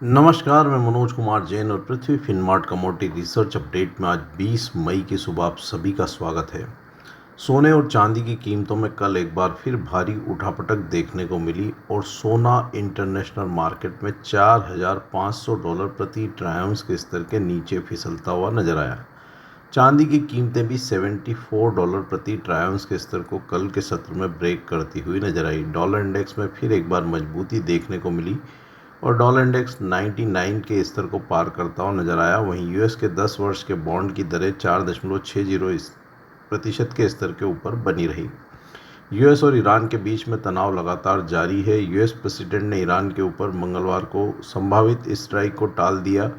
नमस्कार, मैं मनोज कुमार जैन और पृथ्वी फिनमार्ट कमोडिटी रिसर्च अपडेट में आज 20 मई की सुबह आप सभी का स्वागत है। सोने और चांदी की कीमतों में कल एक बार फिर भारी उठापटक देखने को मिली और सोना इंटरनेशनल मार्केट में $4,500 प्रति ट्राई आउंस के स्तर के नीचे फिसलता हुआ नजर आया। चांदी की कीमतें भी $74 प्रति ट्राई आउंस के स्तर को कल के सत्र में ब्रेक करती हुई नजर आई। डॉलर इंडेक्स में फिर एक बार मजबूती देखने को मिली और डॉलर इंडेक्स 99 के स्तर को पार करता हुआ नजर आया। वहीं यूएस के 10 वर्ष के बॉन्ड की दरें 4.60% के स्तर के ऊपर बनी रही। यूएस और ईरान के बीच में तनाव लगातार जारी है। यूएस प्रेसिडेंट ने ईरान के ऊपर मंगलवार को संभावित स्ट्राइक को टाल दिया।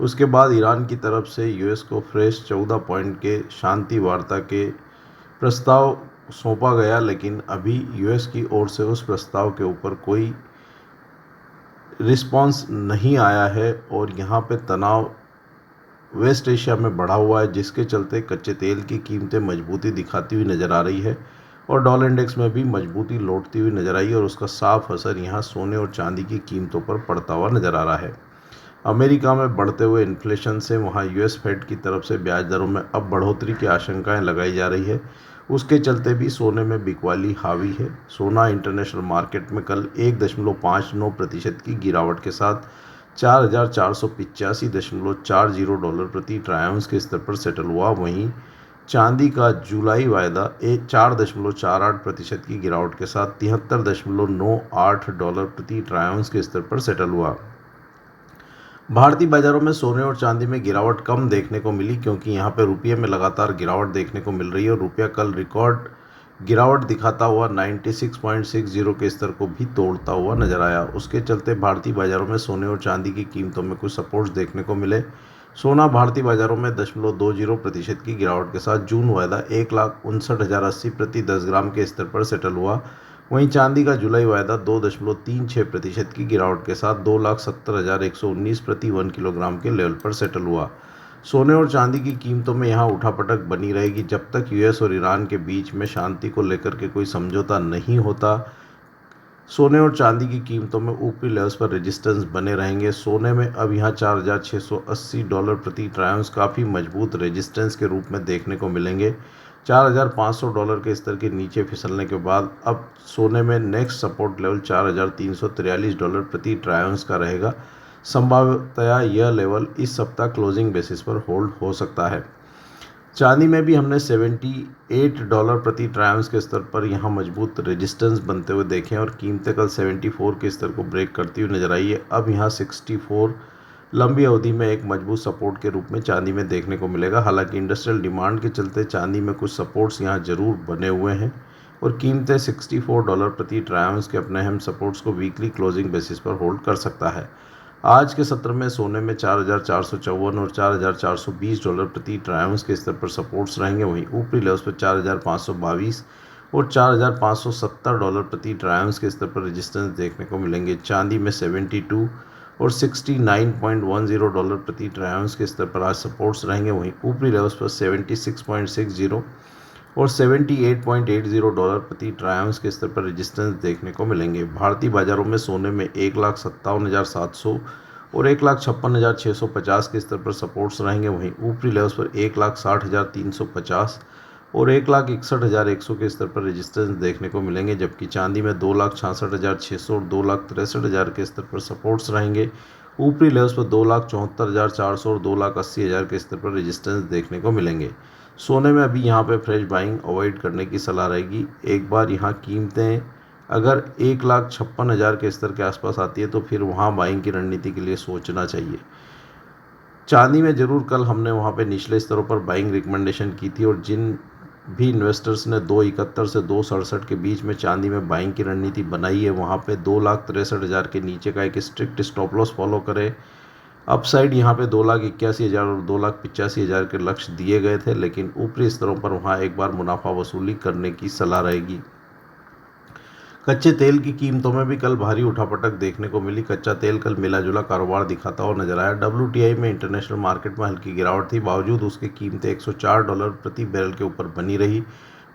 उसके बाद ईरान की तरफ से यूएस को फ्रेश 14 पॉइंट के शांति वार्ता के प्रस्ताव सौंपा गया, लेकिन अभी यूएस की ओर से उस प्रस्ताव के ऊपर कोई रिस्पांस नहीं आया है और यहाँ पे तनाव वेस्ट एशिया में बढ़ा हुआ है, जिसके चलते कच्चे तेल की कीमतें मजबूती दिखाती हुई नज़र आ रही है और डॉलर इंडेक्स में भी मजबूती लौटती हुई नज़र आई और उसका साफ असर यहाँ सोने और चांदी की कीमतों पर पड़ता हुआ नज़र आ रहा है। अमेरिका में बढ़ते हुए इन्फ्लेशन से वहाँ यूएस फेड की तरफ से ब्याज दरों में अब बढ़ोतरी की आशंकाएं लगाई जा रही है। उसके चलते भी सोने में बिकवाली हावी है। सोना इंटरनेशनल मार्केट में कल 1.59% की गिरावट के साथ $4,485.40 प्रति ट्राई आउंस के स्तर पर सेटल हुआ। वहीं चांदी का जुलाई वायदा 4.48% की गिरावट के साथ $73.98 प्रति ट्राई आउंस के स्तर पर सेटल हुआ। भारतीय बाजारों में सोने और चांदी में गिरावट कम देखने को मिली, क्योंकि यहाँ पे रुपये में लगातार गिरावट देखने को मिल रही है और रुपया कल रिकॉर्ड गिरावट दिखाता हुआ 96.60 के स्तर को भी तोड़ता हुआ नजर आया। उसके चलते भारतीय बाजारों में सोने और चांदी की कीमतों में कुछ सपोर्ट्स देखने को मिले। सोना भारतीय बाजारों में 0.20% की गिरावट के साथ जून वायदा 1,59,080 प्रति 10 ग्राम के स्तर पर सेटल हुआ। वहीं चांदी का जुलाई वायदा 2.36% की गिरावट के साथ 2,70,119 प्रति 1 किलोग्राम के लेवल पर सेटल हुआ। सोने और चांदी की कीमतों में यहाँ उठापटक बनी रहेगी जब तक यूएस और ईरान के बीच में शांति को लेकर के कोई समझौता नहीं होता। सोने और चांदी की कीमतों में ऊपरी लेवल्स पर रेजिस्टेंस बने रहेंगे। सोने में अब यहाँ $4,680 प्रति ट्राई आउंस काफ़ी मजबूत रेजिस्टेंस के रूप में देखने को मिलेंगे। $4,500 के स्तर के नीचे फिसलने के बाद अब सोने में नेक्स्ट सपोर्ट लेवल $4,343 प्रति ट्राई आउंस का रहेगा। संभावतया यह लेवल इस सप्ताह क्लोजिंग बेसिस पर होल्ड हो सकता है। चांदी में भी हमने $78 प्रति ट्राई आउंस के स्तर पर यहाँ मजबूत रेजिस्टेंस बनते हुए देखे और कीमतें कल 74 के स्तर को ब्रेक करती हुई नजर आई है। अब यहाँ 64 लंबी अवधि में एक मजबूत सपोर्ट के रूप में चांदी में देखने को मिलेगा। हालांकि इंडस्ट्रियल डिमांड के चलते चांदी में कुछ सपोर्ट्स यहाँ जरूर बने हुए हैं और कीमतें $64 प्रति ट्राई आउंस के अपने अहम सपोर्ट्स को वीकली क्लोजिंग बेसिस पर होल्ड कर सकता है। आज के सत्र में सोने में 4,454 और $4,420 प्रति ट्राई आउंस के स्तर पर सपोर्ट्स रहेंगे। वहीं ऊपरी लेवल्स पर 4,522 और $4,570 प्रति ट्राई आउंस के स्तर पर रेजिस्टेंस देखने को मिलेंगे। चांदी में 72 और $69.10 प्रति ट्राई आउंस के स्तर पर आज सपोर्ट्स रहेंगे। वहीं ऊपरी लेवल्स पर 76.60 और $78.80 प्रति ट्राई आउंस के स्तर पर रेजिस्टेंस देखने को मिलेंगे। भारतीय बाजारों में सोने में 1,57,700 और 1,56,650 के स्तर पर सपोर्ट्स रहेंगे। वहीं ऊपरी लेवल्स पर 1,60,350 और 1,61,100 के स्तर पर रेजिस्टेंस देखने को मिलेंगे, जबकि चांदी में 2,66,600 और 2,63,000 के स्तर पर सपोर्ट्स रहेंगे। ऊपरी लेवल्स पर 2,74,400 और 2,80,000 के स्तर पर रेजिस्टेंस देखने को मिलेंगे। सोने में अभी यहाँ पे फ्रेश बाइंग अवॉइड करने की सलाह रहेगी। एक बार यहाँ कीमतें अगर 1,56,000 के स्तर के आसपास आती है तो फिर वहाँ बाइंग की रणनीति के लिए सोचना चाहिए। चांदी में ज़रूर कल हमने वहाँ पे निचले स्तरों पर बाइंग रिकमेंडेशन की थी और जिन भी इन्वेस्टर्स ने 2,71 से 2,67 के बीच में चांदी में बाइंग की रणनीति बनाई है, वहाँ पे 2,63,000 के नीचे का एक स्ट्रिक्ट स्टॉप लॉस फॉलो करें। अपसाइड यहाँ पे 2,81,000 और 2,85,000 के लक्ष्य दिए गए थे, लेकिन ऊपरी स्तरों पर वहाँ एक बार मुनाफा वसूली करने की सलाह रहेगी। कच्चे तेल की कीमतों में भी कल भारी उठापटक देखने को मिली। कच्चा तेल कल मिला जुला कारोबार दिखाता हुआ नजर आया। WTI में इंटरनेशनल मार्केट में हल्की गिरावट थी, बावजूद उसकी कीमतें $104 प्रति बैरल के ऊपर बनी रही।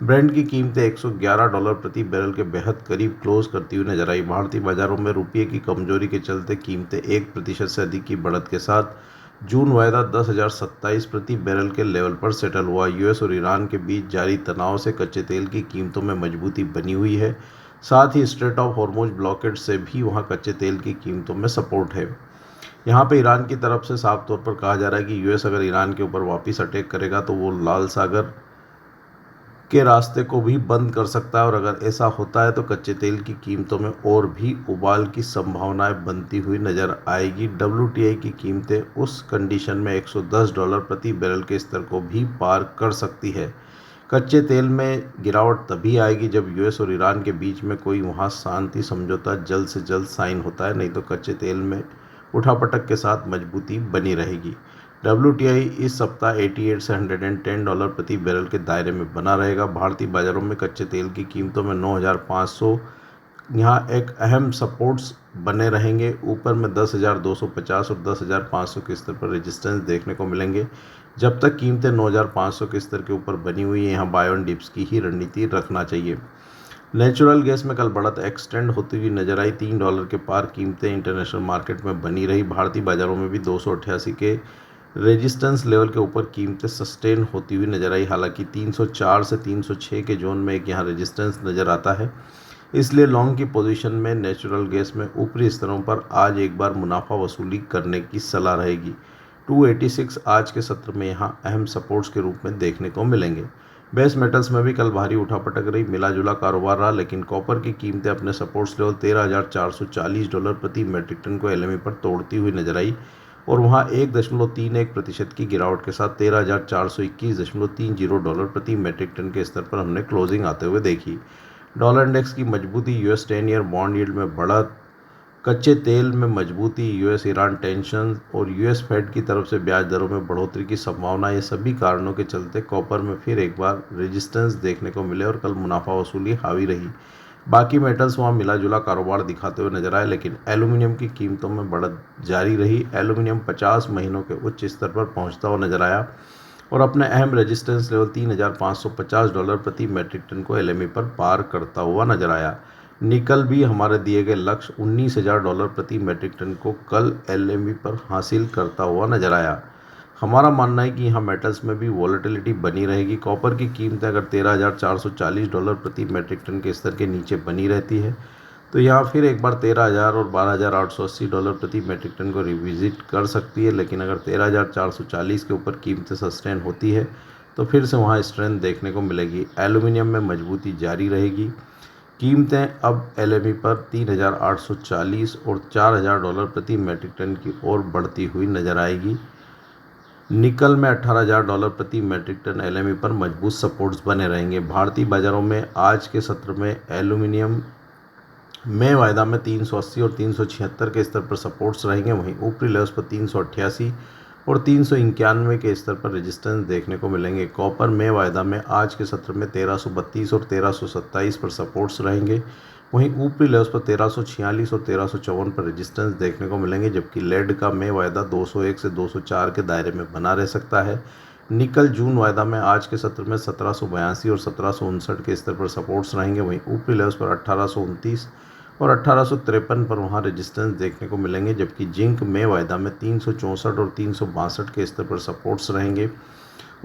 ब्रेंट की कीमतें $111 प्रति बैरल के बेहद करीब क्लोज करती हुई नजर आई। भारतीय बाजारों में रुपये की कमजोरी के चलते कीमतें 1% से अधिक की बढ़त के साथ जून वायदा 10,027 प्रति बैरल के लेवल पर सेटल हुआ। यूएस और ईरान के बीच जारी तनाव से कच्चे तेल की कीमतों में मजबूती बनी हुई है। साथ ही स्ट्रेट ऑफ हॉर्मुज ब्लॉकेड से भी वहां कच्चे तेल की कीमतों में सपोर्ट है। यहाँ पे ईरान की तरफ से साफ तौर पर कहा जा रहा है कि यूएस अगर ईरान के ऊपर वापस अटैक करेगा तो वो लाल सागर के रास्ते को भी बंद कर सकता है, और अगर ऐसा होता है तो कच्चे तेल की कीमतों में और भी उबाल की संभावनाएं बनती हुई नजर आएगी। डब्ल्यूटीआई की कीमतें उस कंडीशन में $110 प्रति बैरल के स्तर को भी पार कर सकती है। कच्चे तेल में गिरावट तभी आएगी जब यूएस और ईरान के बीच में कोई वहां शांति समझौता जल्द से जल्द साइन होता है, नहीं तो कच्चे तेल में उठापटक के साथ मजबूती बनी रहेगी। डब्ल्यूटीआई इस सप्ताह 88 से $110 प्रति बैरल के दायरे में बना रहेगा। भारतीय बाजारों में कच्चे तेल की कीमतों में 9,500 यहाँ एक अहम सपोर्ट्स बने रहेंगे। ऊपर में 10,250 और 10,500 के स्तर पर रेजिस्टेंस देखने को मिलेंगे। जब तक कीमतें 9,500 के स्तर के ऊपर बनी हुई है, यहाँ बाय ऑन डिप्स की ही रणनीति रखना चाहिए। नेचुरल गैस में कल बढ़त एक्सटेंड होती हुई नजर आई। $3 के पार कीमतें इंटरनेशनल मार्केट में बनी रही। भारतीय बाजारों में भी 288 के रेजिस्टेंस लेवल के ऊपर कीमतें सस्टेन होती हुई नजर आई। हालांकि 304 से 306 के जोन में एक यहाँ रेजिस्टेंस नज़र आता है, इसलिए लॉन्ग की पोजीशन में नेचुरल गैस में ऊपरी स्तरों पर आज एक बार मुनाफा वसूली करने की सलाह रहेगी। 286 आज के सत्र में यहाँ अहम सपोर्ट्स के रूप में देखने को मिलेंगे। बेस मेटल्स में भी कल भारी उठापटक रही, मिला जुला कारोबार रहा, लेकिन कॉपर की कीमतें अपने सपोर्ट्स लेवल $13,440 प्रति मेट्रिक टन को एलएमई पर तोड़ती हुई नजर आई, और वहां 1.31% की गिरावट के साथ $13,421.30 प्रति मेट्रिक टन के स्तर पर हमने क्लोजिंग आते हुए देखी। डॉलर इंडेक्स की मजबूती, यूएस 10 ईयर बॉन्ड यील्ड में बढ़त, कच्चे तेल में मजबूती, यूएस ईरान टेंशन और यूएस फेड की तरफ से ब्याज दरों में बढ़ोतरी की संभावना, ये सभी कारणों के चलते कॉपर में फिर एक बार रेजिस्टेंस देखने को मिले और कल मुनाफा वसूली हावी रही। बाकी मेटल्स वहाँ मिला जुला कारोबार दिखाते हुए नजर आए, लेकिन एल्यूमिनियम की कीमतों में बढ़त जारी रही। एल्यूमिनियम 50 महीनों के उच्च स्तर पर पहुंचता हुआ नजर आया और अपने अहम रेजिस्टेंस लेवल $3,550 प्रति मेट्रिक टन को एलएमई पर पार करता हुआ नजर आया। निकल भी हमारे दिए गए लक्ष्य $19,000 प्रति मेट्रिक टन को कल एलएमई पर हासिल करता हुआ नजर आया। हमारा मानना है कि यहाँ मेटल्स में भी वॉलेटिलिटी बनी रहेगी। कॉपर की कीमतें अगर $13,440 प्रति मेट्रिक टन के स्तर के नीचे बनी रहती है तो यहाँ फिर एक बार 13,000 और $12,880 प्रति मेट्रिक टन को रिविजिट कर सकती है, लेकिन अगर 13,440 के ऊपर कीमतें सस्टेन होती है तो फिर से वहाँ स्ट्रेंथ देखने को मिलेगी। एल्यूमिनियम में मजबूती जारी रहेगी। कीमतें अब एलएमई पर 3,840 और $4,000 प्रति मेट्रिक टन की ओर बढ़ती हुई नजर आएगी। निकल में $18,000 प्रति मेट्रिक टन एलएमई पर मजबूत सपोर्ट्स बने रहेंगे। भारतीय बाजारों में आज के सत्र में एल्यूमिनियम में वायदा में 380 और 376 के स्तर पर सपोर्ट्स रहेंगे। वहीं ऊपरी लेवल्स पर 388 और 391 के स्तर पर रेजिस्टेंस देखने को मिलेंगे। कॉपर में वायदा में आज के सत्र में 1332 और 1327 पर सपोर्ट्स रहेंगे। वहीं ऊपरी लेवल्स पर 1346 और 1354 पर रेजिस्टेंस देखने को मिलेंगे, जबकि लेड का में वायदा 201 से 204 के दायरे में बना रह सकता है। निकल जून वायदा में आज के सत्र में 1782 और 1759 के स्तर पर सपोर्ट्स रहेंगे। वहीं ऊपरी लेवल्स पर 1829 और 1853 पर वहां रेजिस्टेंस देखने को मिलेंगे, जबकि जिंक में वायदा में 364 और 362 के स्तर पर सपोर्ट्स रहेंगे।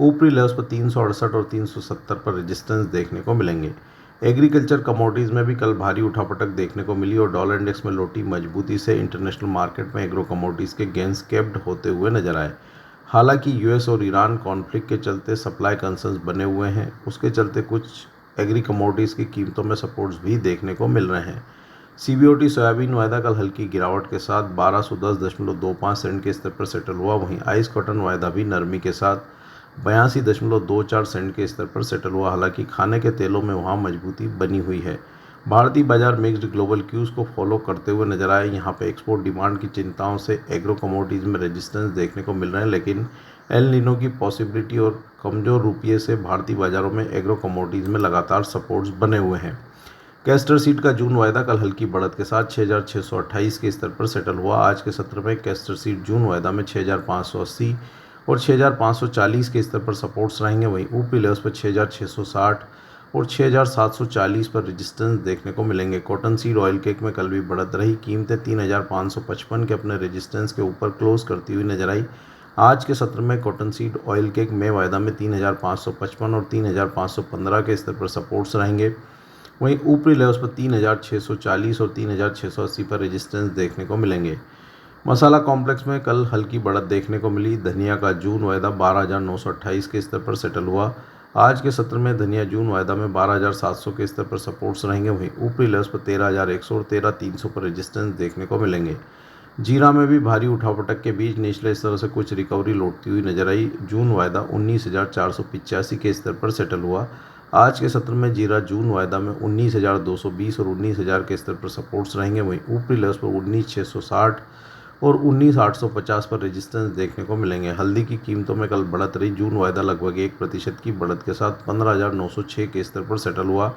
ऊपरी लेवल्स पर 368 और 370 पर रेजिस्टेंस देखने को मिलेंगे। एग्रीकल्चर कमोडिटीज़ में भी कल भारी उठापटक देखने को मिली और डॉलर इंडेक्स में लौटी मजबूती से इंटरनेशनल मार्केट में एग्रो कमोडिटीज़ के गेंस केप्ड होते हुए नजर आए। हालांकि यूएस और ईरान कॉन्फ्लिक्ट के चलते सप्लाई कंसर्न्स बने हुए हैं, उसके चलते कुछ एग्री कमोडिटीज़ की कीमतों में सपोर्ट्स भी देखने को मिल रहे हैं। सीबीओटी सोयाबीन वायदा कल हल्की गिरावट के साथ 1210.25 सेंट के स्तर पर सेटल हुआ। वहीं आइस कॉटन वायदा भी नरमी के साथ 82.24 सेंट के स्तर पर सेटल हुआ। हालांकि खाने के तेलों में वहां मजबूती बनी हुई है। भारतीय बाजार मिक्स्ड ग्लोबल क्यूज को फॉलो करते हुए नजर आए। यहाँ पे एक्सपोर्ट डिमांड की चिंताओं से एग्रो कमोडिटीज़ में रेजिस्टेंस देखने को मिल रहे हैं, लेकिन एल नीनो की पॉसिबिलिटी और कमज़ोर रुपये से भारतीय बाजारों में एग्रो कमोडिटीज़ में लगातार सपोर्ट्स बने हुए हैं। कैस्टर सीड का जून वायदा कल हल्की बढ़त के साथ 6,628 के स्तर पर सेटल हुआ। आज के सत्र में कैस्टर सीड जून वायदा में 6,580 और 6,540 के स्तर पर सपोर्ट्स रहेंगे। वहीं ऊपरी लेवल्स पर 6,660 और 6,740 पर रेजिस्टेंस देखने को मिलेंगे। कॉटन सीड ऑयल केक में कल भी बढ़त रही, कीमतें 3,555 के अपने रेजिस्टेंस के ऊपर क्लोज करती हुई नजर आई। आज के सत्र में कॉटन सीड ऑयल केक में वायदा में 3,555 और 3,515 के स्तर पर सपोर्ट्स रहेंगे। वहीं ऊपरी लेवल्स पर 3,640 और 3,680 पर रेजिस्टेंस देखने को मिलेंगे। मसाला कॉम्प्लेक्स में कल हल्की बढ़त देखने को मिली। धनिया का जून वायदा 12,928 के स्तर पर सेटल हुआ। आज के सत्र में धनिया जून वायदा में 12,700 के स्तर पर सपोर्ट्स रहेंगे। वहीं ऊपरी लेवल्स पर 13,100 और 13,300 पर रेजिस्टेंस देखने को मिलेंगे। जीरा में भी भारी उठापटक के बीच निचले स्तर से कुछ रिकवरी लौटती हुई नजर आई। जून वायदा 19,485 के स्तर पर सेटल हुआ। आज के सत्र में जीरा जून वायदा में 19,220 और 19,000 के स्तर पर सपोर्ट्स रहेंगे। वहीं ऊपरी लेवल्स पर 19,660 और 19,850 पर रेजिस्टेंस देखने को मिलेंगे। हल्दी की कीमतों में कल बढ़त रही। जून वायदा लगभग 1% की बढ़त के साथ 15,906 के स्तर पर सेटल हुआ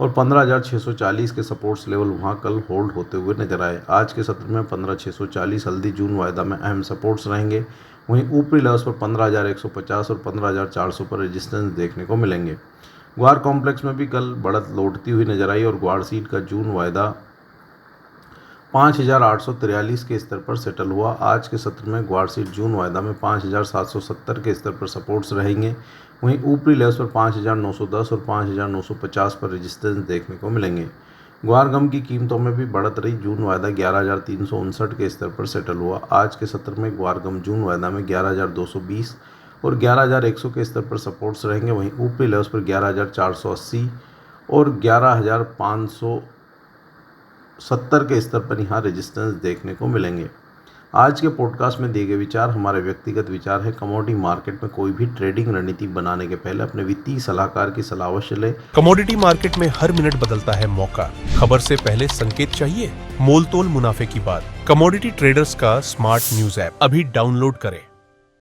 और 15,640 के सपोर्ट्स लेवल वहां कल होल्ड होते हुए नजर आए। आज के सत्र में 15,640 हल्दी जून वायदा में अहम सपोर्ट्स रहेंगे। वहीं ऊपरी लेवल्स पर 15,150 और 15,400 पर रेजिस्टेंस देखने को मिलेंगे। ग्वार कॉम्प्लेक्स में भी कल बढ़त लौटती हुई नजर आई और ग्वार सीड का जून वायदा 5,843 के स्तर पर सेटल हुआ। आज के सत्र में ग्वार सीड जून वायदा में 5,770 के स्तर पर सपोर्ट्स रहेंगे। वहीं ऊपरी लेवल्स पर 5,910 और 5,950 पर रेजिस्टेंस देखने को मिलेंगे। ग्वार गम की कीमतों में भी बढ़त रही। जून वायदा 11,359 के स्तर पर सेटल हुआ। आज के सत्र में ग्वार गम जून वायदा में 11,220 और 11,100 के स्तर पर सपोर्ट्स रहेंगे। वहीं ऊपरी लेवल्स पर 11,480 और 11,570 के स्तर पर यहाँ रेजिस्टेंस देखने को मिलेंगे। आज के पॉडकास्ट में दिए गए विचार हमारे व्यक्तिगत विचार है। कमोडिटी मार्केट में कोई भी ट्रेडिंग रणनीति बनाने के पहले अपने वित्तीय सलाहकार की सलाह अवश्य लें। कमोडिटी मार्केट में हर मिनट बदलता है मौका। खबर से पहले संकेत चाहिए? मोल तोल मुनाफे की बात। कमोडिटी ट्रेडर्स का स्मार्ट न्यूज ऐप अभी डाउनलोड करें।